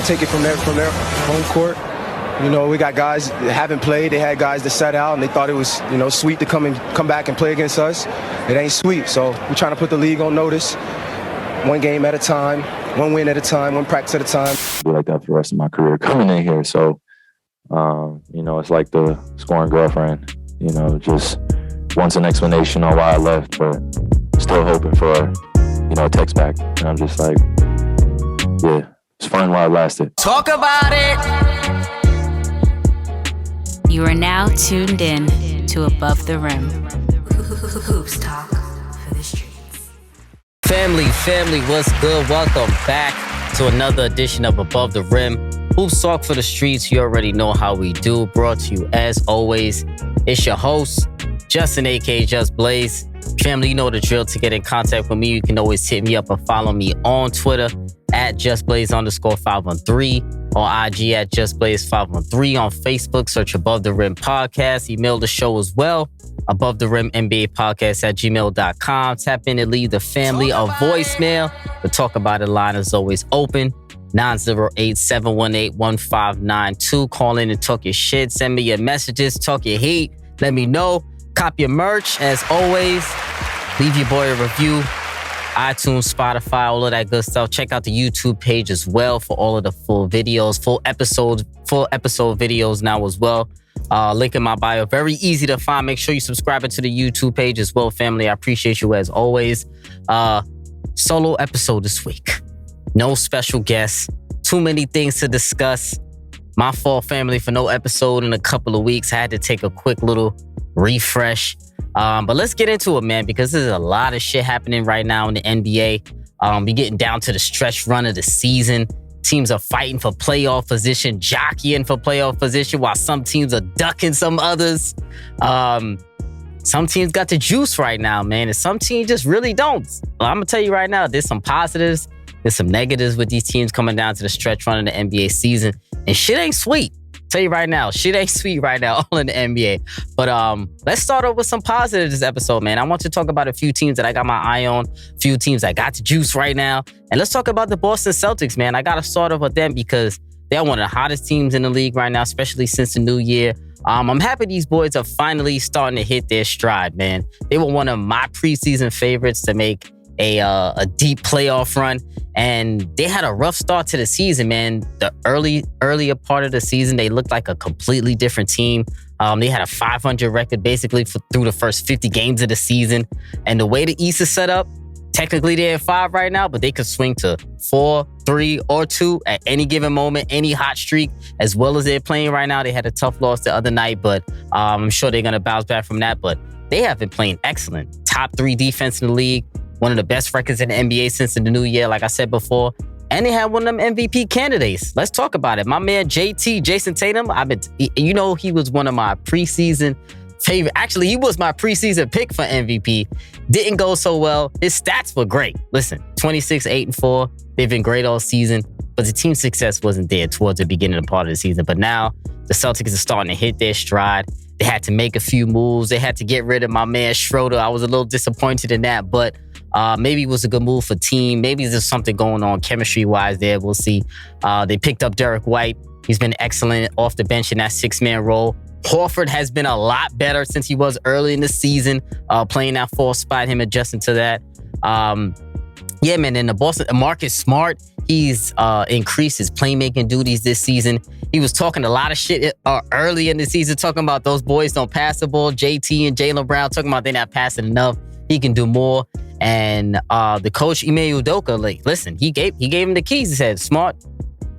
take it from their home court. We got guys that haven't played. They had guys that sat out, and they thought it was, sweet to come back and play against us. It ain't sweet. So we're trying to put the league on notice, one game at a time, one win at a time, one practice at a time. Be like that for the rest of my career coming in here. So, it's like the scoring girlfriend. Just wants an explanation on why I left, but still hoping for, a text back. And I'm just like, yeah, it's fun while it lasted. Talk about it. You are now tuned in to Above the Rim. Hoops talk for the streets. Family, what's good? Welcome back to another edition of Above the Rim. Hoops talk for the streets. You already know how we do. Brought to you as always. It's your host, Justin, aka Just Blaze. Family, you know the drill. To get in contact with me, you can always hit me up or follow me on Twitter at JustBlaze_513, on IG at JustBlaze513, on Facebook, search Above the Rim Podcast. Email the show as well, Above the Rim NBA Podcast at gmail.com. Tap in and leave the family a voicemail. The Talk About It line is always open. 908-718-1592. Call in and talk your shit. Send me your messages. Talk your hate. Let me know. Cop your merch. As always, leave your boy a review. iTunes, Spotify, all of that good stuff. Check out the YouTube page as well for all of the full videos, full episode videos now as well. Link in my bio. Very easy to find. Make sure you subscribe to the YouTube page as well, family. I appreciate you as always. Solo episode this week. No special guests. Too many things to discuss. My fault, family, for no episode in a couple of weeks. I had to take a quick little refresh. But let's get into it, man, because there's a lot of shit happening right now in the NBA. We're getting down to the stretch run of the season. Teams are fighting for playoff position, jockeying for playoff position, while some teams are ducking some others. Some teams got the juice right now, man, and some teams just really don't. Well, I'm going to tell you right now, there's some positives, there's some negatives with these teams coming down to the stretch run of the NBA season, and shit ain't sweet. Tell you right now, shit ain't sweet right now, all in the NBA. But let's start off with some positives this episode, man. I want to talk about a few teams that I got my eye on, a few teams that got the juice right now. And let's talk about the Boston Celtics, man. I got to start off with them because they're one of the hottest teams in the league right now, especially since the new year. I'm happy these boys are finally starting to hit their stride, man. They were one of my preseason favorites to make a deep playoff run, and they had a rough start to the season, man. The earlier part of the season, they looked like a completely different team. They had a 500 record basically through the first 50 games of the season, and the way the East is set up, technically they're at 5 right now, but they could swing to 4, 3, or 2 at any given moment, any hot streak, as well as they're playing right now. They had a tough loss the other night, but I'm sure they're going to bounce back from that, but they have been playing excellent. Top 3 defense in the league. One of the best records in the NBA since the new year, like I said before. And they had one of them MVP candidates. Let's talk about it. My man JT, Jason Tatum, he was one of my preseason favorite. Actually, he was my preseason pick for MVP. Didn't go so well. His stats were great. Listen, 26, 8, and 4. They've been great all season, but the team success wasn't there towards the beginning of part of the season. But now the Celtics are starting to hit their stride. They had to make a few moves. They had to get rid of my man Schroeder. I was a little disappointed in that, but maybe it was a good move for team. Maybe there's something going on chemistry-wise there. We'll see. They picked up Derek White. He's been excellent off the bench in that 6-man role. Horford has been a lot better since he was early in the season, playing that 4th spot, him adjusting to that. Yeah, man, in the Boston, Marcus Smart, he's increased his playmaking duties this season. He was talking a lot of shit early in the season, talking about those boys don't pass the ball. JT and Jaylen Brown talking about they're not passing enough. He can do more. And the coach, Ime Udoka, listen, he gave him the keys. He said, Smart,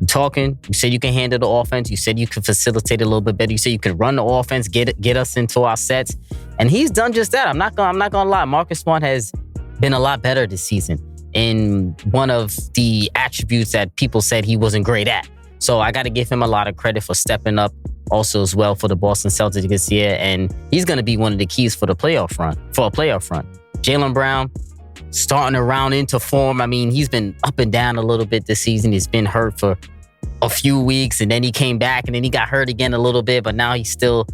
you're talking. You said you can handle the offense. You said you could facilitate it a little bit better. You said you could run the offense, get us into our sets. And he's done just that. I'm not gonna lie. Marcus Smart has been a lot better this season in one of the attributes that people said he wasn't great at. So I got to give him a lot of credit for stepping up also as well for the Boston Celtics this year. And he's going to be one of the keys for a playoff run. Jaylen Brown starting to round into form. I mean, he's been up and down a little bit this season. He's been hurt for a few weeks and then he came back and then he got hurt again a little bit, but now he's still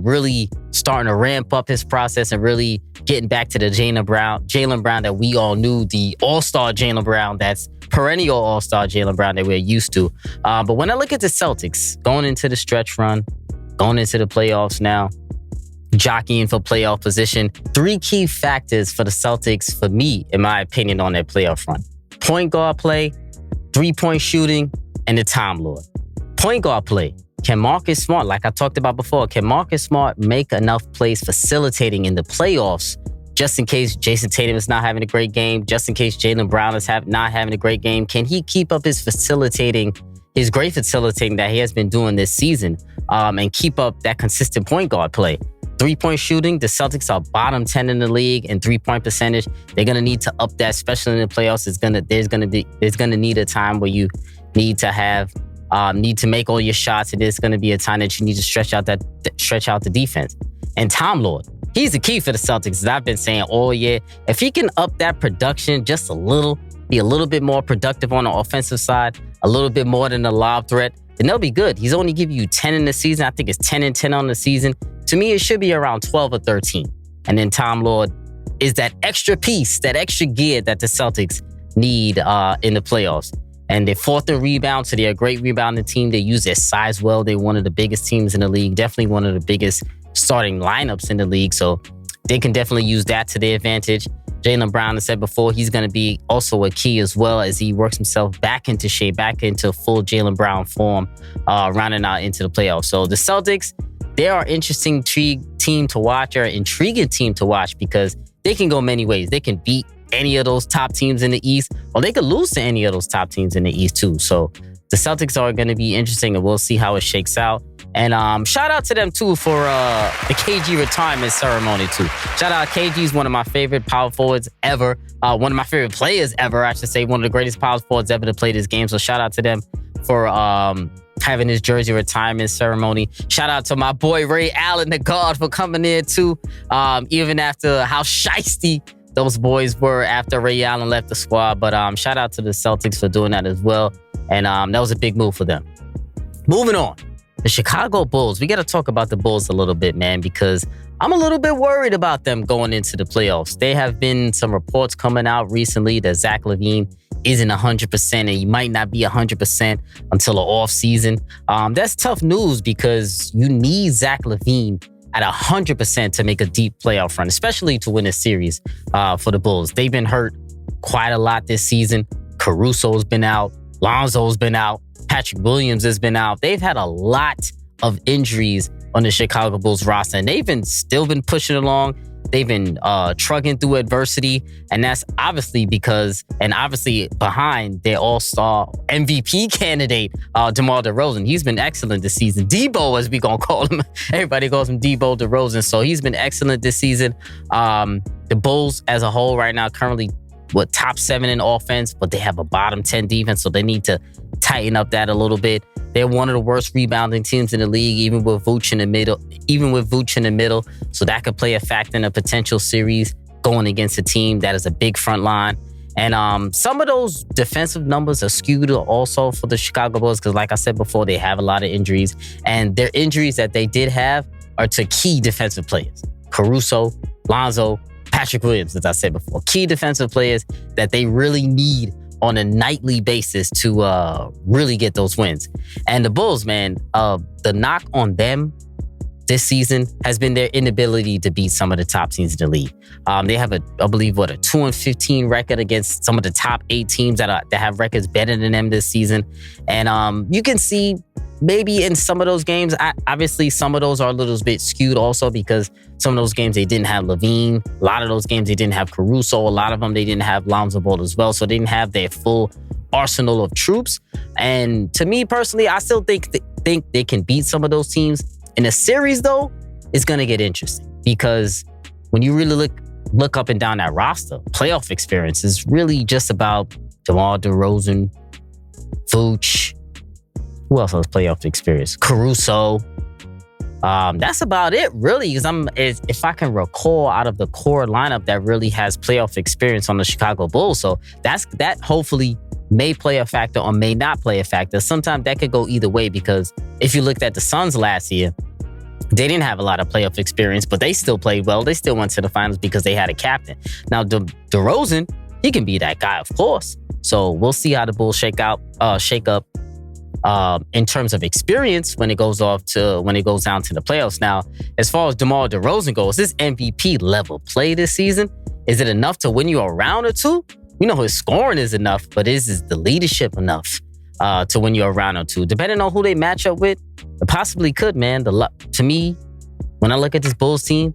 really starting to ramp up his process and really getting back to the Jaylen Brown that we all knew, the all-star Jaylen Brown that's perennial all-star Jaylen Brown that we're used to. But when I look at the Celtics, going into the stretch run, going into the playoffs now, jockeying for playoff position, 3 key factors for the Celtics, for me, in my opinion, on their playoff run. Point guard play, 3-point shooting, and the Time Lord. Point guard play. Can Marcus Smart, like I talked about before, can Marcus Smart make enough plays facilitating in the playoffs just in case Jason Tatum is not having a great game, just in case Jaylen Brown is not having a great game? Can he keep up his great facilitating that he has been doing this season, and keep up that consistent point guard play? 3-point shooting, the Celtics are bottom 10 in the league in 3-point percentage. They're going to need to up that, especially in the playoffs. There's going to need a time where you need to make all your shots, and there's going to be a time that you need to stretch out the defense. And Time Lord, he's the key for the Celtics, as I've been saying all year. If he can up that production just a little, be a little bit more productive on the offensive side, a little bit more than a lob threat, then they'll be good. He's only giving you 10 in the season. I think it's 10 and 10 on the season. To me, it should be around 12 or 13. And then Time Lord is that extra piece, that extra gear that the Celtics need in the playoffs. And they're 4th in rebounds, so they're a great rebounding team. They use their size well. They're one of the biggest teams in the league, definitely one of the biggest starting lineups in the league. So they can definitely use that to their advantage. Jaylen Brown, I said before, he's going to be also a key as well as he works himself back into shape, back into full Jaylen Brown form, rounding out into the playoffs. So the Celtics, they are an interesting team to watch, or an intriguing team to watch, because they can go many ways. They can beat any of those top teams in the East, or they could lose to any of those top teams in the East too. So the Celtics are going to be interesting, and we'll see how it shakes out. And shout out to them too for the KG retirement ceremony too. Shout out, KG's one of my favorite power forwards ever. One of my favorite players ever, I should say. One of the greatest power forwards ever to play this game. So shout out to them for having his jersey retirement ceremony. Shout out to my boy Ray Allen, the guard, for coming in too. Even after how shiesty those boys were after Ray Allen left the squad. But shout out to the Celtics for doing that as well. And that was a big move for them. Moving on. The Chicago Bulls. We got to talk about the Bulls a little bit, man, because I'm a little bit worried about them going into the playoffs. There have been some reports coming out recently that Zach LaVine isn't 100%, and he might not be 100% until the offseason. That's tough news, because you need Zach LaVine at 100% to make a deep playoff run, especially to win a series for the Bulls. They've been hurt quite a lot this season. Caruso's been out. Lonzo's been out. Patrick Williams has been out. They've had a lot of injuries on the Chicago Bulls roster, and they've still been pushing along. They've been trucking through adversity, and that's obviously behind their all-star MVP candidate, DeMar DeRozan. He's been excellent this season. Debo, as we gonna call him. Everybody calls him Debo DeRozan. So he's been excellent this season. The Bulls as a whole right now currently top 7 in offense, but they have a bottom 10 defense, so they need to tighten up that a little bit. They're one of the worst rebounding teams in the league, even with Vooch in the middle. So that could play a factor in a potential series going against a team that is a big front line. And some of those defensive numbers are skewed also for the Chicago Bulls, because like I said before, they have a lot of injuries. And their injuries that they did have are to key defensive players. Caruso, Lonzo, Patrick Williams, as I said before. Key defensive players that they really need on a nightly basis to really get those wins. And the Bulls, man, the knock on them this season has been their inability to beat some of the top teams in the league. They have a 2-15 record against some of the top 8 teams that have records better than them this season. And you can see maybe in some of those games, obviously some of those are a little bit skewed also, because some of those games they didn't have LaVine. A lot of those games they didn't have Caruso. A lot of them they didn't have Lonzo Ball as well. So they didn't have their full arsenal of troops. And to me personally, I still think they can beat some of those teams. In a series though, it's going to get interesting, because when you really look up and down that roster, playoff experience is really just about DeMar DeRozan, Vooch. Who else has playoff experience? Caruso. That's about it, really. Because if I can recall out of the core lineup that really has playoff experience on the Chicago Bulls, so that hopefully may play a factor or may not play a factor. Sometimes that could go either way, because if you looked at the Suns last year, they didn't have a lot of playoff experience, but they still played well. They still went to the finals because they had a captain. Now, DeRozan, he can be that guy, of course. So we'll see how the Bulls shake up in terms of experience when it goes down to the playoffs. Now, as far as DeMar DeRozan goes, this MVP level play this season, is it enough to win you a round or two? We know his scoring is enough, but is the leadership enough to win you a round or two? Depending on who they match up with, it possibly could, man. To me, when I look at this Bulls team,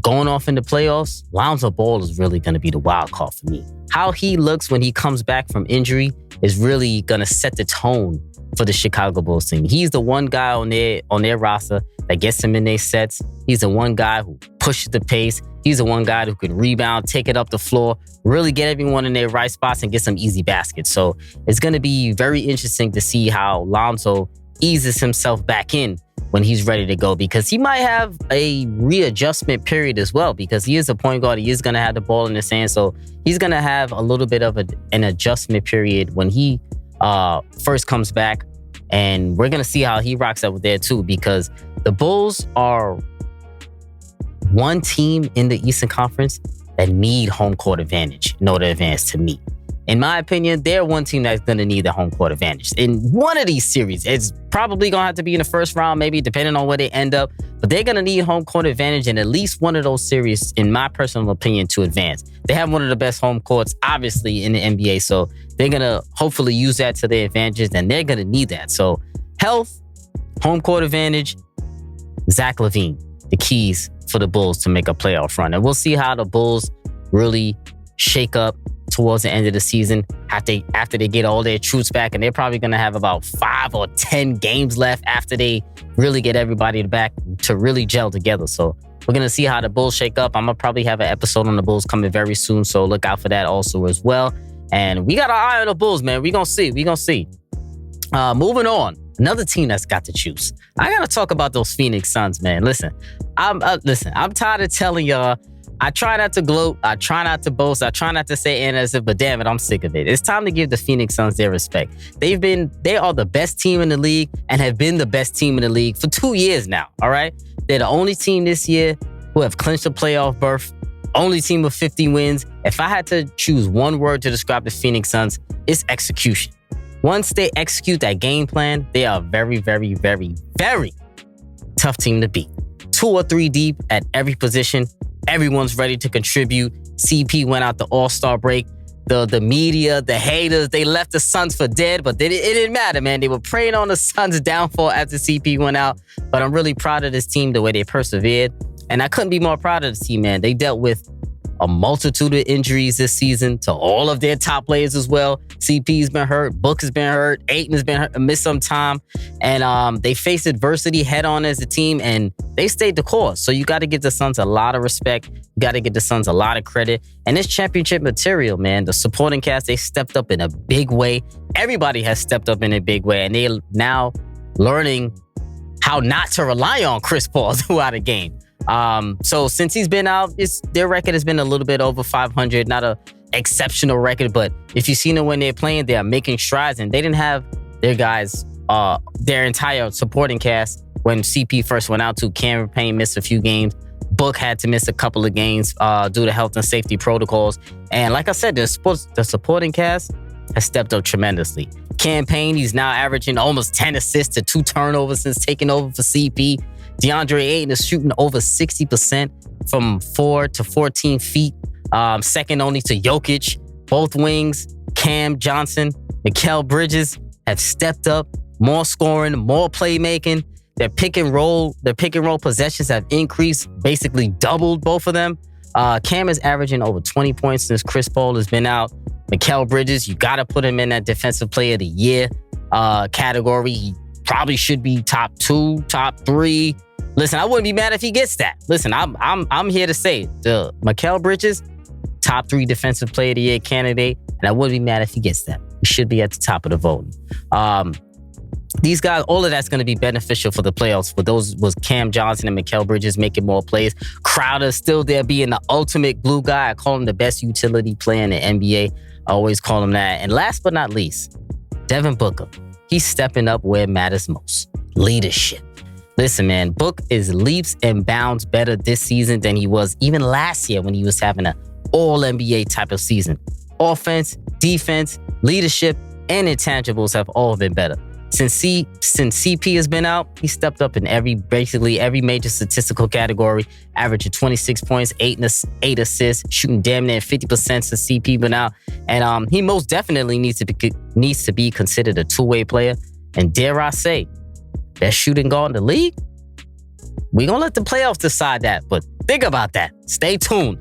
going off in the playoffs, Lonzo Ball is really going to be the wild card for me. How he looks when he comes back from injury is really going to set the tone for the Chicago Bulls team. He's the one guy on their roster that gets them in their sets. He's the one guy who pushes the pace. He's the one guy who can rebound, take it up the floor, really get everyone in their right spots and get some easy baskets. So it's going to be very interesting to see how Lonzo eases himself back in when he's ready to go, because he might have a readjustment period as well, because he is a point guard. He is going to have the ball in his hand. So he's going to have a little bit of an adjustment period when he first comes back. And we're going to see how he rocks up there too, because the Bulls are one team in the Eastern Conference that need home court advantage in order to advance to me. In my opinion, they're one team that's going to need the home court advantage. In one of these series, it's probably going to have to be in the first round, maybe, depending on where they end up. But they're going to need home court advantage in at least one of those series, in my personal opinion, to advance. They have one of the best home courts, obviously, in the NBA. So they're going to hopefully use that to their advantage, and they're going to need that. So health, home court advantage, Zach LaVine, the keys for the Bulls to make a playoff run. And we'll see how the Bulls really shake up towards the end of the season after they get all their troops back. And they're probably going to have about 5 or 10 games left after they really get everybody back to really gel together. So we're going to see how the Bulls shake up. I'm going to probably have an episode on the Bulls coming very soon. So look out for that also as well. And we got our eye on the Bulls, man. We're going to see. Moving on. Another team that's got the juice. I got to talk about those Phoenix Suns, man. Listen, I'm tired of telling y'all. I try not to gloat. I try not to boast. I try not to say anything, but damn it, I'm sick of it. It's time to give the Phoenix Suns their respect. They are the best team in the league and have been the best team in the league for 2 years now, all right? They're the only team this year who have clinched a playoff berth, only team with 50 wins. If I had to choose one word to describe the Phoenix Suns, it's execution. Once they execute that game plan, they are a very, very, very, very tough team to beat. 2 or 3 deep at every position. Everyone's ready to contribute. CP went out the All-Star break. The media, the haters, they left the Suns for dead, but it didn't matter, man. They were preying on the Suns' downfall after CP went out. But I'm really proud of this team, the way they persevered. And I couldn't be more proud of this team, man. They dealt with a multitude of injuries this season to all of their top players as well. CP's been hurt. Book has been hurt. Ayton has been hurt, missed some time. And they faced adversity head on as a team, and they stayed the course. So you got to give the Suns a lot of respect. You got to give the Suns a lot of credit. And this championship material, man, the supporting cast, they stepped up in a big way. Everybody has stepped up in a big way, and they're now learning how not to rely on Chris Paul throughout a game. So since he's been out, their record has been a little bit over 500, not a exceptional record, but if you've seen them when they're playing, they are making strides, and they didn't have their guys, their entire supporting cast when CP first went out. Cameron Payne missed a few games. Book had to miss a couple of games due to health and safety protocols. And like I said, the supporting cast has stepped up tremendously. Cam Payne, he's now averaging almost 10 assists to 2 turnovers since taking over for CP. DeAndre Ayton is shooting over 60% from 4 to 14 feet. Second only to Jokic. Both wings, Cam Johnson, Mikal Bridges, have stepped up. More scoring, more playmaking. Their pick and roll possessions have increased, basically doubled both of them. Cam is averaging over 20 points since Chris Paul has been out. Mikal Bridges, you got to put him in that Defensive Player of the Year category. He probably should be top 2, top 3. Listen, I wouldn't be mad if he gets that. Listen, I'm here to say the Mikal Bridges, top 3 Defensive Player of the Year candidate, and I wouldn't be mad if he gets that. He should be at the top of the voting. These guys, all of that's going to be beneficial for the playoffs. For those was Cam Johnson and Mikal Bridges making more plays. Crowder still there being the ultimate glue guy. I call him the best utility player in the NBA. I always call him that. And last but not least, Devin Booker. He's stepping up where it matters most. Leadership. Listen, man, Book is leaps and bounds better this season than he was even last year when he was having an all-NBA type of season. offense, defense, leadership, and intangibles have all been better. Since CP has been out, he stepped up in basically every major statistical category, averaging 26 points, 8 assists, shooting damn near 50% since CP been out. And he most definitely needs to be considered a two-way player. And dare I say, best shooting guard in the league? We're going to let the playoffs decide that, but think about that. Stay tuned.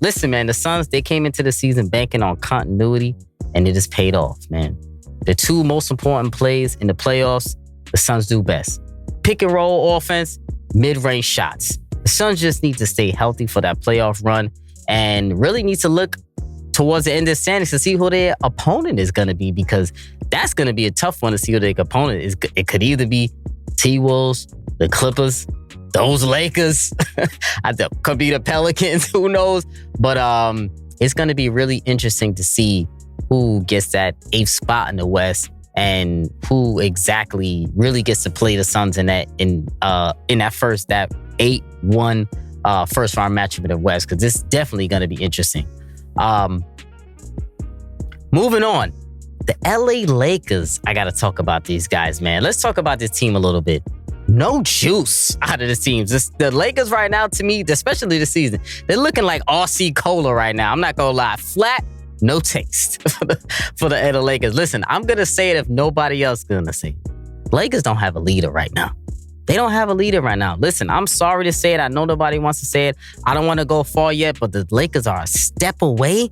Listen, man, the Suns, they came into the season banking on continuity, and it has paid off, man. The two most important plays in the playoffs, the Suns do best. Pick and roll offense, mid-range shots. The Suns just need to stay healthy for that playoff run and really need to look towards the end of the standings to see who their opponent is going to be, because that's going to be a tough one to see who their opponent is. It could either be T-Wolves, the Clippers, those Lakers. Could be the Pelicans, who knows? But it's going to be really interesting to see who gets that 8th spot in the West and who exactly really gets to play the Suns in that 8-1 first round matchup in the West, because it's definitely going to be interesting. Moving on, the LA Lakers. I got to talk about these guys, man. Let's talk about this team a little bit. No juice out of the teams. The Lakers right now, to me, especially this season, they're looking like RC Cola right now. I'm not going to lie. Flat, no taste for the LA Lakers. Listen, I'm going to say it if nobody else is going to say it. Lakers don't have a leader right now. They don't have a leader right now. Listen, I'm sorry to say it. I know nobody wants to say it. I don't want to go far yet, but the Lakers are a step away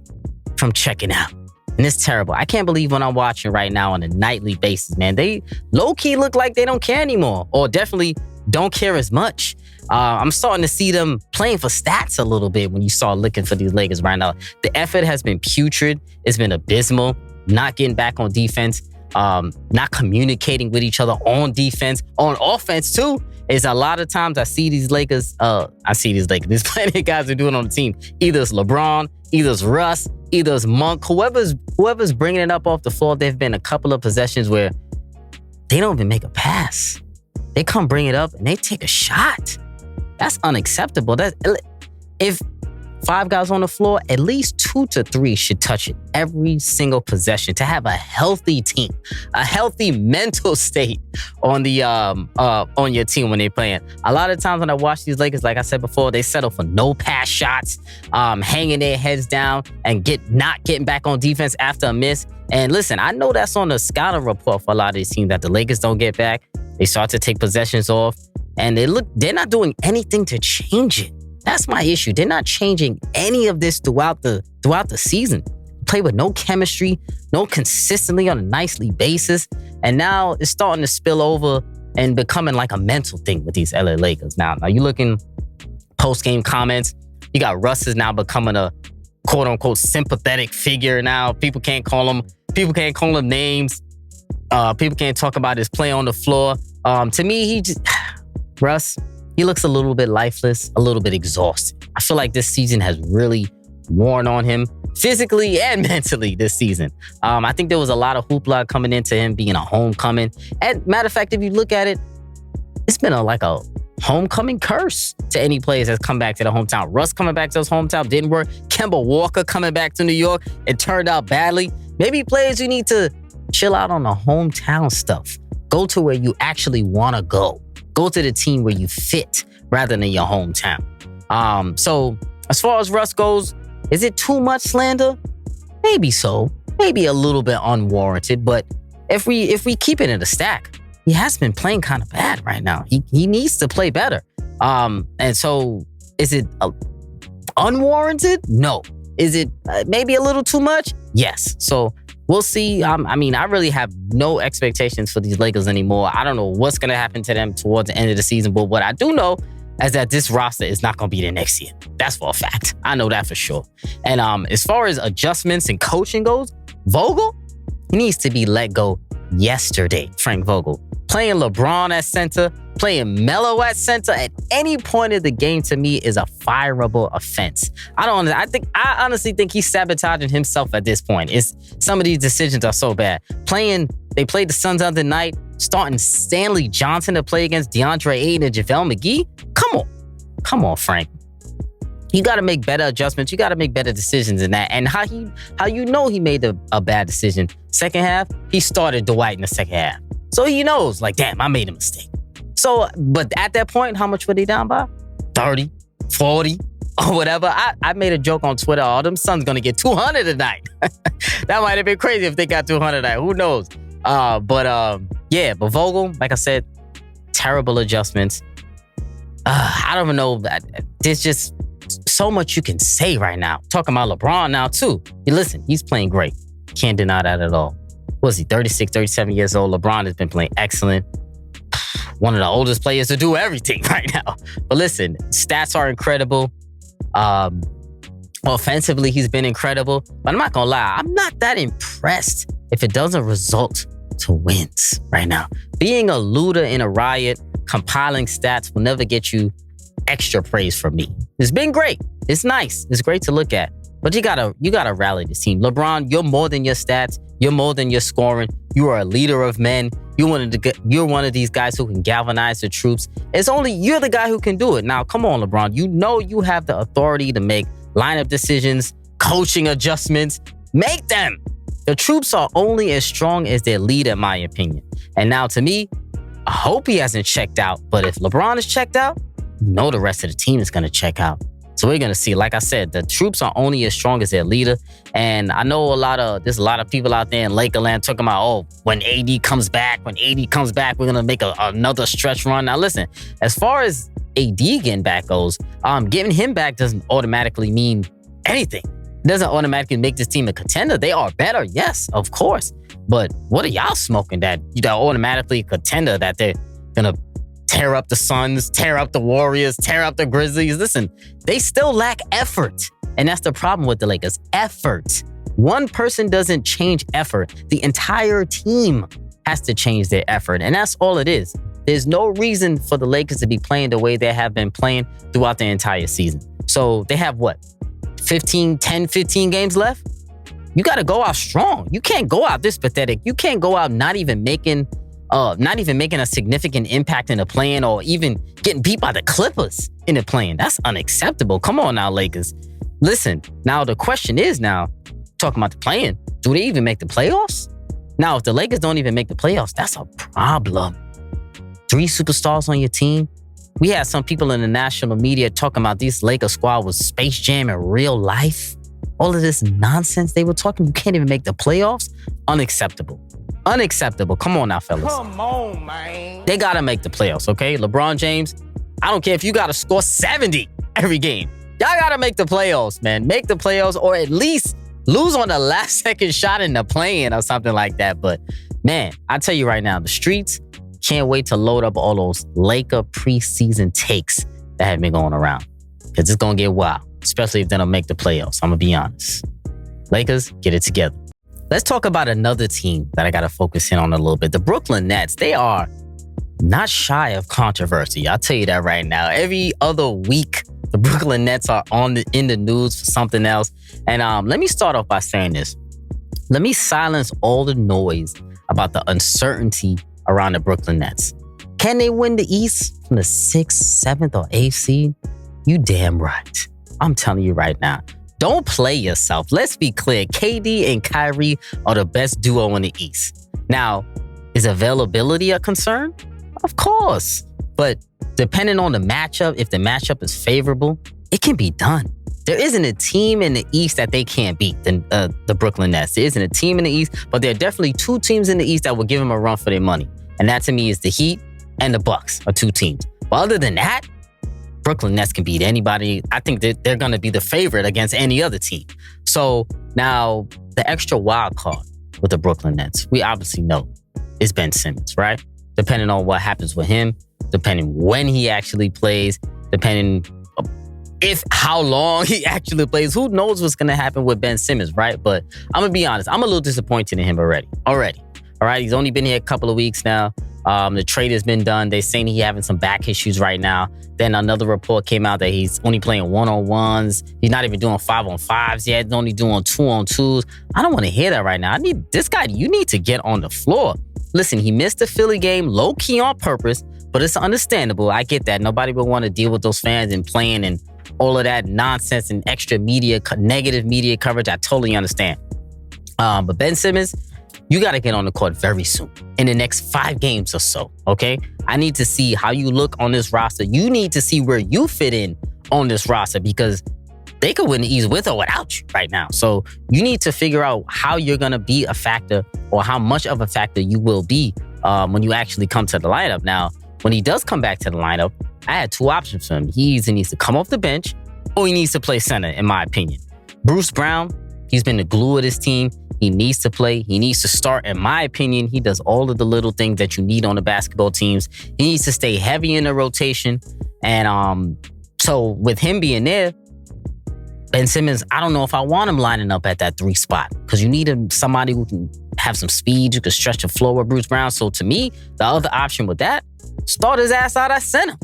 from checking out. And it's terrible. I can't believe what I'm watching right now on a nightly basis, man. They low-key look like they don't care anymore, or definitely don't care as much. I'm starting to see them playing for stats a little bit when you start looking for these Lakers right now. The effort has been putrid. It's been abysmal. Not getting back on defense. Not communicating with each other on defense. On offense, too. Is a lot of times I see these Lakers. There's plenty of guys who are doing it on the team. Either it's LeBron, either it's Russ, either it's Monk. Whoever's bringing it up off the floor, there've been a couple of possessions where they don't even make a pass. They come bring it up and they take a shot. That's unacceptable. If 5 guys on the floor, at least 2 to 3 should touch it every single possession to have a healthy team, a healthy mental state on the on your team when they're playing. A lot of times when I watch these Lakers, like I said before, they settle for no pass shots, hanging their heads down and not getting back on defense after a miss. And listen, I know that's on the scouting report for a lot of these teams that the Lakers don't get back. They start to take possessions off, and they're not doing anything to change it. That's my issue. They're not changing any of this throughout the season. Play with no chemistry, no consistently on a nightly basis. And now it's starting to spill over and becoming like a mental thing with these LA Lakers. Now you looking post-game comments, you got Russ is now becoming a quote-unquote sympathetic figure now. People can't call him names. People can't talk about his play on the floor. To me, Russ, he looks a little bit lifeless, a little bit exhausted. I feel like this season has really worn on him physically and mentally this season. I think there was a lot of hoopla coming into him being a homecoming. And matter of fact, if you look at it, it's been like a homecoming curse to any players that's come back to the hometown. Russ coming back to his hometown didn't work. Kemba Walker coming back to New York, it turned out badly. Maybe players, you need to chill out on the hometown stuff. Go to where you actually want to go. Go to the team where you fit rather than your hometown. So as far as Russ goes, is it too much slander? Maybe so. Maybe a little bit unwarranted. But if we keep it in the stack, he has been playing kind of bad right now. He needs to play better. And so is it unwarranted? No. Is it maybe a little too much? Yes. So we'll see. I really have no expectations for these Lakers anymore. I don't know what's going to happen to them towards the end of the season. But what I do know is that this roster is not going to be there next year. That's for a fact. I know that for sure. And as far as adjustments and coaching goes, Vogel, he needs to be let go yesterday. Frank Vogel. Playing LeBron at center, playing Melo at center at any point of the game, to me, is a fireable offense. I honestly think he's sabotaging himself at this point. Some of these decisions are so bad. They played the Suns the other night, starting Stanley Johnson to play against DeAndre Ayton and JaVale McGee. Come on, Frank. You got to make better adjustments. You got to make better decisions in that. And how you know he made a bad decision? Second half, he started Dwight in the second half. So he knows, like, damn, I made a mistake. So, but at that point, how much were they down by? 30, 40, or whatever. I made a joke on Twitter, oh, them Suns going to get 200 tonight. That might have been crazy if they got 200 tonight. Who knows? But Vogel, like I said, terrible adjustments. I don't even know. There's just so much you can say right now. Talking about LeBron now, too. Listen, he's playing great. Can't deny that at all. Was he 36, 37 years old? LeBron has been playing excellent. One of the oldest players to do everything right now. But listen, stats are incredible. Offensively, he's been incredible. But I'm not going to lie, I'm not that impressed if it doesn't result to wins right now. Being a looter in a riot, compiling stats will never get you extra praise from me. It's been great. It's nice. It's great to look at. But you gotta rally the team. LeBron, you're more than your stats. You're more than your scoring. You are a leader of men. You're one of these guys who can galvanize the troops. You're the guy who can do it. Now, come on, LeBron. You know you have the authority to make lineup decisions, coaching adjustments. Make them. The troops are only as strong as their leader, in my opinion. And now, to me, I hope he hasn't checked out. But if LeBron is checked out, you know the rest of the team is going to check out. So we're going to see. Like I said, the troops are only as strong as their leader. And I know there's a lot of people out there in Lakerland talking about, when AD comes back, we're going to make another stretch run. Now, listen, as far as AD getting back goes, getting him back doesn't automatically mean anything. It doesn't automatically make this team a contender. They are better, yes, of course. But what are y'all smoking that automatically a contender, that they're going to tear up the Suns, tear up the Warriors, tear up the Grizzlies? Listen, they still lack effort. And that's the problem with the Lakers. Effort. One person doesn't change effort. The entire team has to change their effort. And that's all it is. There's no reason for the Lakers to be playing the way they have been playing throughout the entire season. So they have 15 games left? You got to go out strong. You can't go out this pathetic. You can't go out not even making a significant impact in the play-in, or even getting beat by the Clippers in the play-in. That's unacceptable. Come on now, Lakers. Listen, now the question is talking about the play-in, do they even make the playoffs? Now, if the Lakers don't even make the playoffs, that's a problem. 3 superstars on your team. We had some people in the national media talking about this Lakers squad was Space Jam in real life. All of this nonsense they were talking, you can't even make the playoffs? Unacceptable. Unacceptable. Come on now, fellas. Come on, man. They got to make the playoffs, okay? LeBron James, I don't care if you got to score 70 every game. Y'all got to make the playoffs, man. Make the playoffs, or at least lose on the last second shot in the play-in or something like that. But, man, I tell you right now, the streets can't wait to load up all those Laker preseason takes that have been going around. Because it's going to get wild, especially if they don't make the playoffs. I'm going to be honest. Lakers, get it together. Let's talk about another team that I got to focus in on a little bit. The Brooklyn Nets, they are not shy of controversy. I'll tell you that right now. Every other week, the Brooklyn Nets are in the news for something else. And let me start off by saying this. Let me silence all the noise about the uncertainty around the Brooklyn Nets. Can they win the East from the 6th, 7th, or 8th seed? You damn right. I'm telling you right now. Don't play yourself. Let's be clear. KD and Kyrie are the best duo in the East. Now, is availability a concern? Of course. But depending on the matchup, if the matchup is favorable, it can be done. There isn't a team in the East that they can't beat, the Brooklyn Nets. There isn't a team in the East, but there are definitely 2 teams in the East that will give them a run for their money. And that to me is the Heat and the Bucks are 2 teams. But other than that, Brooklyn Nets can beat anybody. I think that they're going to be the favorite against any other team. So now the extra wild card with the Brooklyn Nets, we obviously know is Ben Simmons, right? Depending on what happens with him, depending when he actually plays, depending how long he actually plays, who knows what's going to happen with Ben Simmons, right? But I'm going to be honest, I'm a little disappointed in him already. All right, he's only been here a couple of weeks now. The trade has been done. They're saying he's having some back issues right now. Then another report came out that he's only playing 1-on-1s. He's not even doing 5-on-5s yet. He's only doing 2-on-2s. I don't want to hear that right now. You need to get on the floor. Listen, he missed the Philly game low-key on purpose, but it's understandable. I get that. Nobody would want to deal with those fans and playing in all of that nonsense and extra negative media coverage. I totally understand. But Ben Simmons, you got to get on the court very soon, in the next 5 games or so, okay? I need to see how you look on this roster. You need to see where you fit in on this roster, because they could win the East with or without you right now. So you need to figure out how you're going to be a factor, or how much of a factor you will be when you actually come to the lineup. Now, when he does come back to the lineup, I had 2 options for him. He either needs to come off the bench, or he needs to play center, in my opinion. Bruce Brown, he's been the glue of this team. He needs to play. He needs to start. In my opinion, he does all of the little things that you need on the basketball teams. He needs to stay heavy in the rotation. And so with him being there, Ben Simmons, I don't know if I want him lining up at that 3 spot, because you need somebody who can have some speed, who can stretch the floor with Bruce Brown. So to me, the other option with that, start his ass out at center.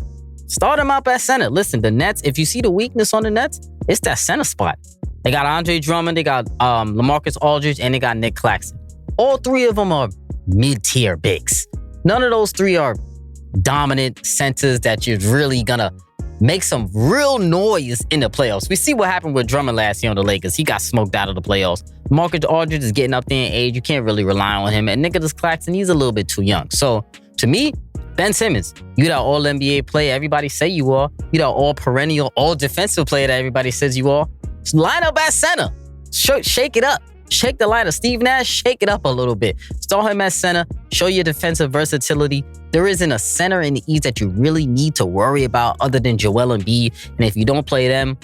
Start him up at center. Listen, the Nets, if you see the weakness on the Nets, it's that center spot. They got Andre Drummond, they got LaMarcus Aldridge, and they got Nick Claxton. All 3 of them are mid-tier bigs. None of those 3 are dominant centers that you're really gonna make some real noise in the playoffs. We see what happened with Drummond last year on the Lakers. He got smoked out of the playoffs. LaMarcus Aldridge is getting up there in age. You can't really rely on him. And Nicholas Claxton, he's a little bit too young. So to me, Ben Simmons, you that all-NBA player everybody say you are. You that all-perennial, all-defensive player that everybody says you are. Just line up at center. Shake it up. Shake the lineup. Steve Nash, shake it up a little bit. Start him at center. Show your defensive versatility. There isn't a center in the East that you really need to worry about other than Joel Embiid. And if you don't play them,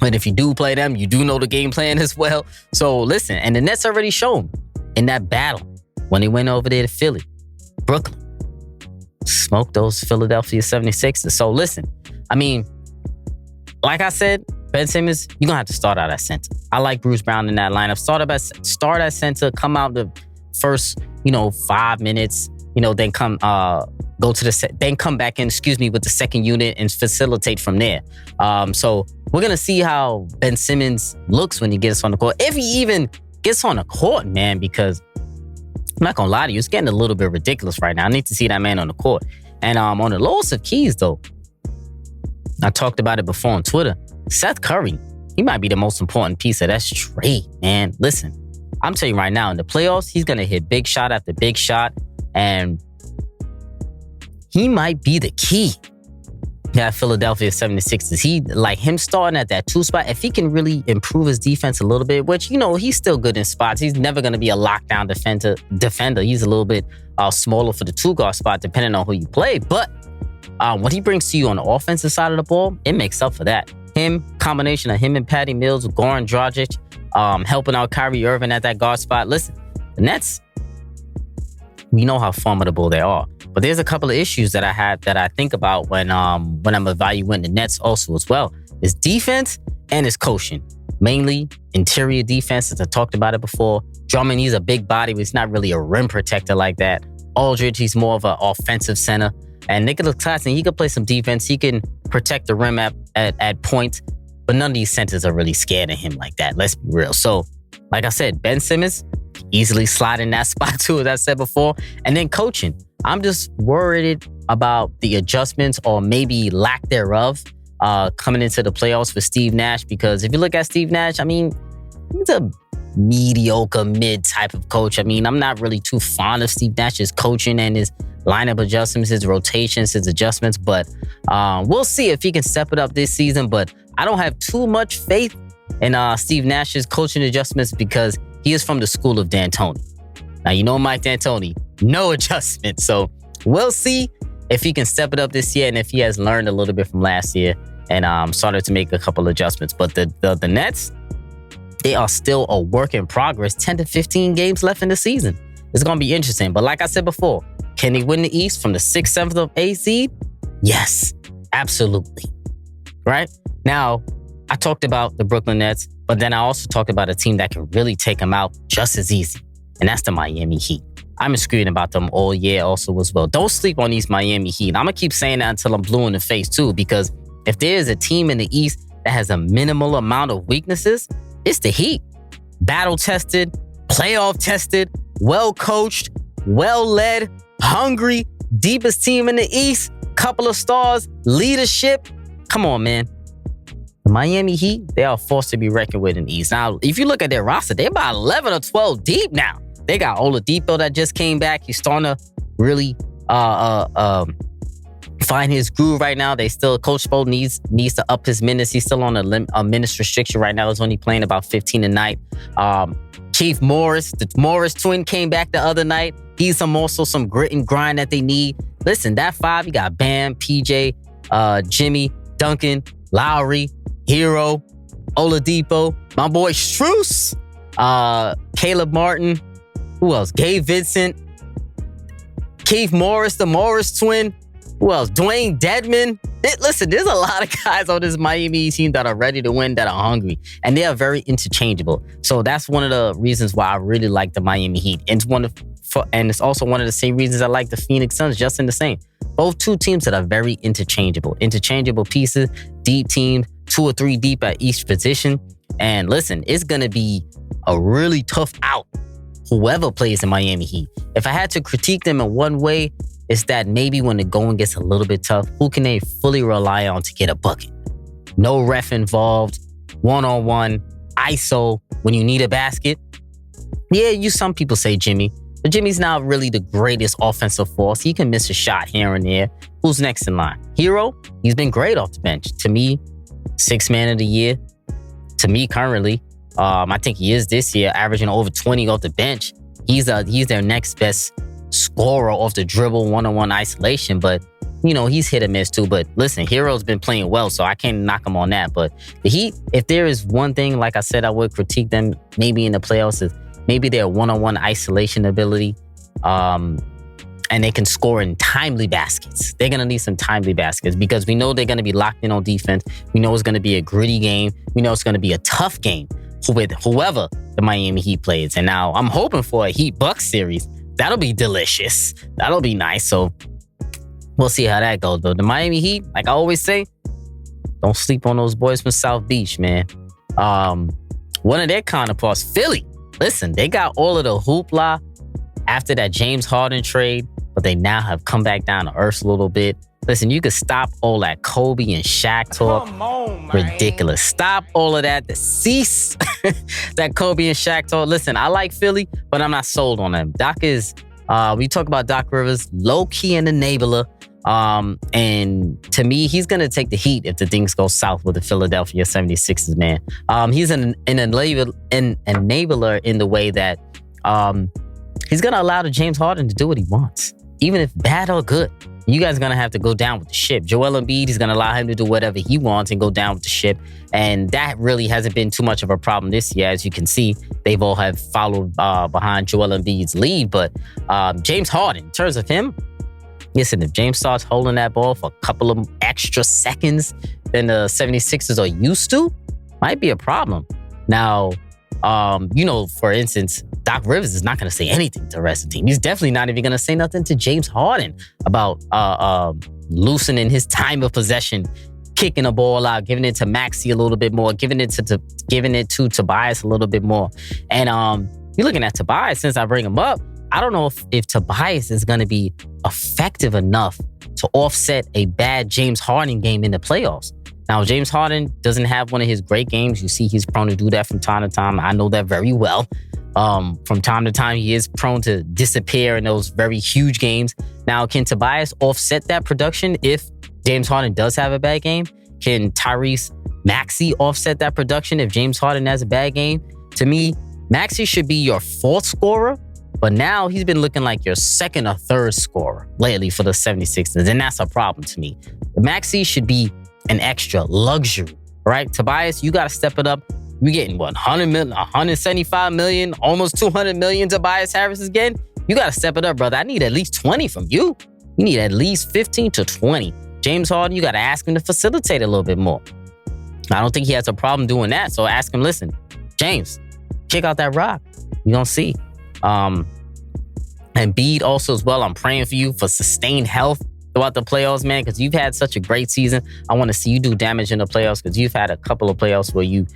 and if you do play them, you do know the game plan as well. So listen, and the Nets already shown in that battle when they went over there to Philly, Brooklyn, smoked those Philadelphia 76ers. So listen, I mean, like I said, Ben Simmons, you're going to have to start out at center. I like Bruce Brown in that lineup. Start at center, come out the first, 5 minutes, then come then come back in, with the second unit and facilitate from there. So we're going to see how Ben Simmons looks when he gets on the court. If he even gets on the court, man, because I'm not going to lie to you, it's getting a little bit ridiculous right now. I need to see that man on the court. And on the lowest of keys, though, I talked about it before on Twitter. Seth Curry, he might be the most important piece of that trade, man. Listen, I'm telling you right now, in the playoffs, he's going to hit big shot after big shot. And he might be the key to that Philadelphia 76ers. He, like him starting at that 2 spot, if he can really improve his defense a little bit, which, he's still good in spots. He's never going to be a lockdown defender. He's a little bit smaller for the 2-guard spot, depending on who you play. But what he brings to you on the offensive side of the ball, it makes up for that. Combination of him and Patty Mills, Goran Dragic, helping out Kyrie Irving at that guard spot. Listen, the Nets, we know how formidable they are. But there's a couple of issues that I think about when I'm evaluating the Nets also as well. It's defense and it's coaching. Mainly interior defense, as I talked about it before. Drummond, he's a big body, but he's not really a rim protector like that. Aldridge, he's more of an offensive center. And Nicholas Claxton, he could play some defense. He can protect the rim at points. But none of these centers are really scared of him like that. Let's be real. So, like I said, Ben Simmons, easily slide in that spot too, as I said before. And then coaching. I'm just worried about the adjustments or maybe lack thereof coming into the playoffs for Steve Nash. Because if you look at Steve Nash, I mean, he's a mediocre mid type of coach. I mean, I'm not really too fond of Steve Nash's coaching and his lineup adjustments, his rotations, his adjustments. But we'll see if he can step it up this season. But I don't have too much faith in Steve Nash's coaching adjustments because he is from the school of D'Antoni. Now, you know Mike D'Antoni, no adjustment. So we'll see if he can step it up this year and if he has learned a little bit from last year and started to make a couple adjustments. But the Nets, they are still a work in progress. 10 to 15 games left in the season. It's going to be interesting. But like I said before, can they win the East from the 6th, 7th of 8th seed? Yes, absolutely. Right? Now, I talked about the Brooklyn Nets, but then I also talked about a team that can really take them out just as easy. And that's the Miami Heat. I've been screaming about them all year also as well. Don't sleep on these Miami Heat. I'm going to keep saying that until I'm blue in the face too, because if there is a team in the East that has a minimal amount of weaknesses, it's the Heat. Battle-tested, playoff-tested, well-coached, well-led, hungry, deepest team in the East, couple of stars, leadership. Come on, man. The Miami Heat, they are forced to be reckoned with in the East. Now, if you look at their roster, they're about 11 or 12 deep now. They got Oladipo that just came back. He's starting to really find his groove right now. Coach Spo needs to up his minutes. He's still on a minutes restriction right now. He's only playing about 15 a night. Chief Morris, the Morris twin, came back the other night. He's also some grit and grind that they need. Listen, that five, you got Bam, PJ, Jimmy, Duncan, Lowry, Hero, Oladipo, my boy Strus, Caleb Martin, who else? Gabe Vincent, Keith Morris, the Morris twin. Who else? Dwayne Dedman. Listen, there's a lot of guys on this Miami team that are ready to win, that are hungry, and they are very interchangeable. So that's one of the reasons why I really like the Miami Heat. And it's also one of the same reasons I like the Phoenix Suns, just in the same. Both two teams that are very interchangeable. Interchangeable pieces, deep teams, 2 or 3 deep at each position. And listen, it's going to be a really tough out, whoever plays in Miami Heat. If I had to critique them in one way, it's that maybe when the going gets a little bit tough, who can they fully rely on to get a bucket? No ref involved, one-on-one, ISO when you need a basket. Yeah, some people say Jimmy, but Jimmy's not really the greatest offensive force. He can miss a shot here and there. Who's next in line? Hero, he's been great off the bench. To me, 6th man of the year. To me, currently, I think he is this year, averaging over 20 off the bench. He's their next best scorer off the dribble, one-on-one isolation, but he's hit or miss too. But listen, Hero's been playing well, so I can't knock him on that. But the Heat, if there is one thing, like I said, I would critique them maybe in the playoffs, is maybe their one-on-one isolation ability, and they can score in timely baskets. They're going to need some timely baskets because we know they're going to be locked in on defense. We know it's going to be a gritty game. We know it's going to be a tough game with whoever the Miami Heat plays. And now I'm hoping for a Heat-Bucks series. That'll be delicious. That'll be nice. So we'll see how that goes. But the Miami Heat, like I always say, don't sleep on those boys from South Beach, man. One of their counterparts, Philly. Listen, they got all of the hoopla after that James Harden trade, but they now have come back down to earth a little bit. Listen, you can stop all that Kobe and Shaq talk. Come on, man. Ridiculous. Stop all of that. Cease that Kobe and Shaq talk. Listen, I like Philly, but I'm not sold on them. Doc is, we talk about Doc Rivers, low-key an enabler. And to me, he's going to take the heat if the things go south with the Philadelphia 76ers, man. He's an enabler in the way that he's going to allow the James Harden to do what he wants, even if bad or good. You guys are going to have to go down with the ship. Joel Embiid is going to allow him to do whatever he wants and go down with the ship. And that really hasn't been too much of a problem this year. As you can see, they've all have followed behind Joel Embiid's lead. But James Harden, in terms of him, listen, if James starts holding that ball for a couple of extra seconds than the 76ers are used to, might be a problem. Now, for instance, Doc Rivers is not going to say anything to the rest of the team. He's definitely not even going to say nothing to James Harden about loosening his time of possession, kicking the ball out, giving it to Maxey a little bit more, giving it to Tobias a little bit more. And you're looking at Tobias, since I bring him up, I don't know if Tobias is going to be effective enough to offset a bad James Harden game in the playoffs. Now, James Harden doesn't have one of his great games. You see, he's prone to do that from time to time. I know that very well. From time to time, he is prone to disappear in those very huge games. Now, can Tobias offset that production if James Harden does have a bad game? Can Tyrese Maxey offset that production if James Harden has a bad game? To me, Maxey should be your 4th scorer, but now he's been looking like your 2nd or 3rd scorer lately for the 76ers, and that's a problem to me. Maxey should be an extra luxury, right? Tobias, you got to step it up. You're getting, 100 million, 175 million, almost 200 million Tobias Harris is getting? You got to step it up, brother. I need at least 20 from you. You need at least 15 to 20. James Harden, you got to ask him to facilitate a little bit more. I don't think he has a problem doing that. So ask him, listen, James, check out that rock. You're going to see. And Embiid also as well, I'm praying for you for sustained health throughout the playoffs, man, because you've had such a great season. I want to see you do damage in the playoffs because you've had a couple of playoffs where you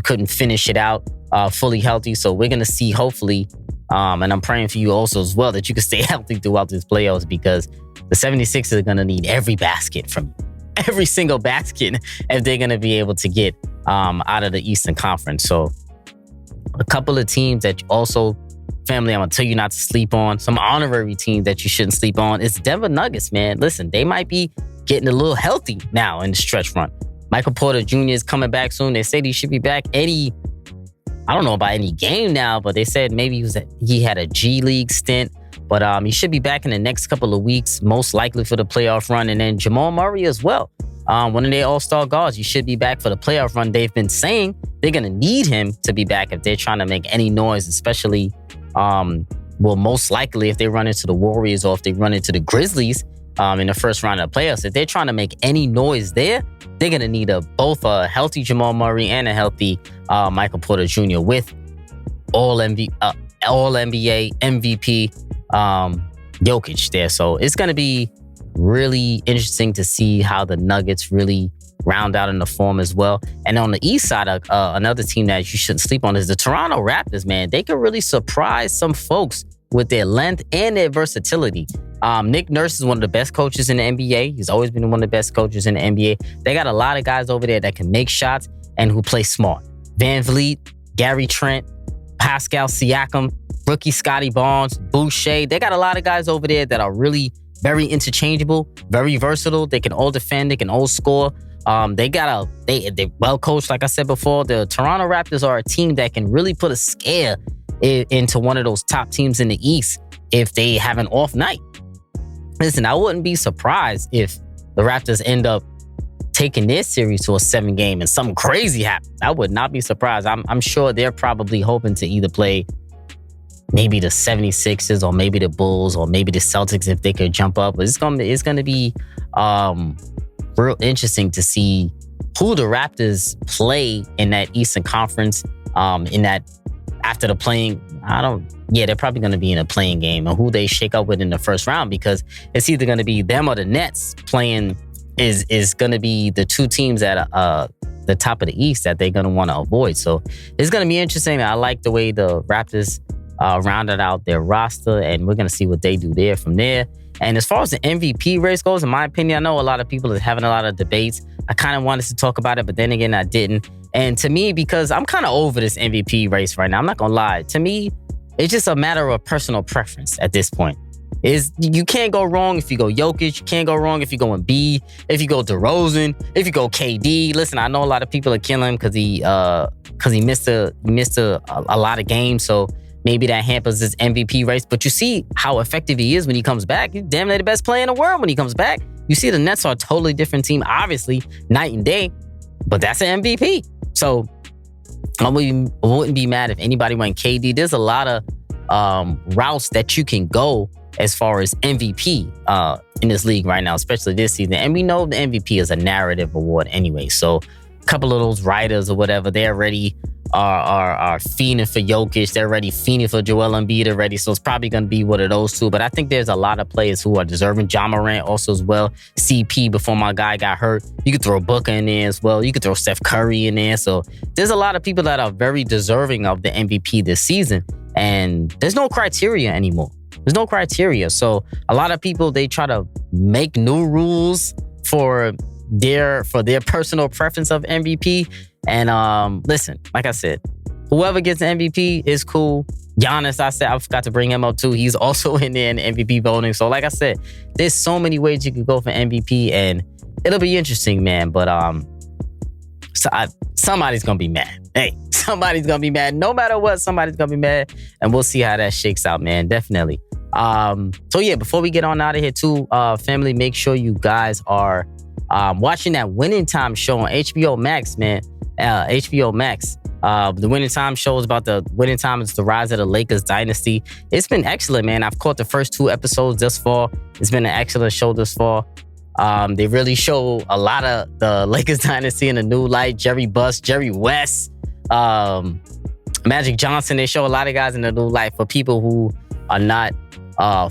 couldn't finish it out fully healthy. So we're going to see, hopefully, and I'm praying for you also as well, that you can stay healthy throughout this playoffs because the 76ers are going to need every basket from you. every single basket if they're going to be able to get out of the Eastern Conference. So a couple of teams that also, family, I'm going to tell you not to sleep on. Some honorary teams that you shouldn't sleep on is Denver Nuggets, man. Listen, they might be getting a little healthy now in the stretch run. Michael Porter Jr. is coming back soon. They said he should be back I don't know about any game now, but they said maybe he had a G League stint. But he should be back in the next couple of weeks, most likely for the playoff run. And then Jamal Murray as well. One of their all-star guards, he should be back for the playoff run. They've been saying they're going to need him to be back if they're trying to make any noise, especially, most likely if they run into the Warriors or if they run into the Grizzlies in the first round of the playoffs. If they're trying to make any noise there, they're going to need both a healthy Jamal Murray and a healthy Michael Porter Jr. with all-NBA, MVP Jokic there. So it's going to be really interesting to see how the Nuggets really round out in the form as well. And on the East side, another team that you shouldn't sleep on is the Toronto Raptors, man. They could really surprise some folks with their length and their versatility. Nick Nurse is one of the best coaches in the NBA. He's always been one of the best coaches in the NBA. They got a lot of guys over there that can make shots and who play smart. Van Vliet, Gary Trent, Pascal Siakam, rookie Scotty Barnes, Boucher. They got a lot of guys over there that are really very interchangeable, very versatile. They can all defend. They can all score. They're well coached. Like I said before, the Toronto Raptors are a team that can really put a scare into one of those top teams in the East if they have an off night. Listen, I wouldn't be surprised if the Raptors end up taking their series to a 7-game and something crazy happens. I would not be surprised. I'm sure they're probably hoping to either play maybe the 76ers or maybe the Bulls or maybe the Celtics if they could jump up. But it's gonna be real interesting to see who the Raptors play in that Eastern Conference. In that after the playing, they're probably gonna be in a playing game, and who they shake up with in the first round, because it's either gonna be them or the Nets playing. Is gonna be the two teams at the top of the East that they're gonna want to avoid. So it's gonna be interesting. I like the way the Raptors rounded out their roster, and we're going to see what they do there from there. And as far as the MVP race goes, in my opinion, I know a lot of people are having a lot of debates. I kind of wanted to talk about it, but then again, I didn't. And to me, because I'm kind of over this MVP race right now, I'm not going to lie. To me, it's just a matter of personal preference at this point. You can't go wrong if you go Jokic. You can't go wrong if you go Embiid, if you go DeRozan, if you go KD. Listen, I know a lot of people are killing him because he missed a lot of games. So maybe that hampers his MVP race. But you see how effective he is when he comes back. He's damn near the best player in the world when he comes back. You see the Nets are a totally different team, obviously, night and day. But that's an MVP. So I wouldn't be mad if anybody went KD. There's a lot of routes that you can go as far as MVP in this league right now, especially this season. And we know the MVP is a narrative award anyway. So a couple of those writers or whatever, they already are fiending for Jokic. They're already fiending for Joel Embiid already. So it's probably going to be one of those two. But I think there's a lot of players who are deserving. Ja Morant also as well. CP before my guy got hurt. You could throw Booker in there as well. You could throw Steph Curry in there. So there's a lot of people that are very deserving of the MVP this season. And there's no criteria anymore. There's no criteria. So a lot of people, they try to make new rules for their personal preference of MVP. And listen, like I said, whoever gets the MVP is cool. Giannis, I forgot to bring him up too. He's also in there in the MVP voting. So like I said, there's so many ways you could go for MVP, and it'll be interesting, man. But somebody's gonna be mad. Hey, somebody's gonna be mad. No matter what, somebody's gonna be mad, and we'll see how that shakes out, man. Definitely. So yeah, before we get on out of here too, family, make sure you guys are watching that Winning Time show on HBO Max, man. HBO Max. The Winning Time show is about the Winning Time is the rise of the Lakers dynasty. It's been excellent, man. I've caught the first 2 episodes thus far. It's been an excellent show thus far. They really show a lot of the Lakers dynasty in a new light. Jerry Buss, Jerry West, Magic Johnson. They show a lot of guys in a new light for people who are not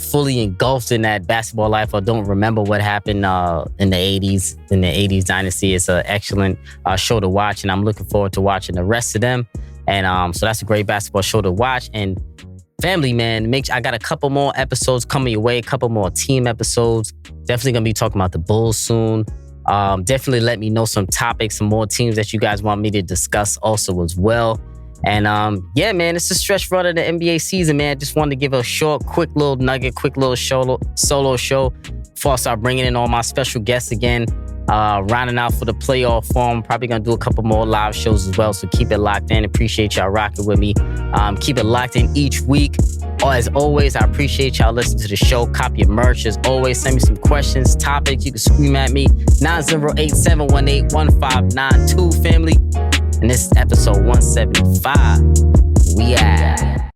fully engulfed in that basketball life or don't remember what happened in the 80s dynasty. It's an excellent show to watch, and I'm looking forward to watching the rest of them. And so that's a great basketball show to watch. And family, man, I got a couple more episodes coming your way, a couple more team episodes. Definitely gonna be talking about the Bulls soon. Definitely let me know some topics, some more teams that you guys want me to discuss also as well. And yeah, man, it's a stretch run of the NBA season, man. Just wanted to give a short, quick little nugget, quick little solo show before I start bringing in all my special guests again. Rounding out for the playoff form. Probably going to do a couple more live shows as well. So keep it locked in. Appreciate y'all rocking with me. Keep it locked in each week. As always, I appreciate y'all listening to the show. Cop your merch. As always, send me some questions, topics. You can scream at me. 908-718-1592, family. And this is episode 175. We out.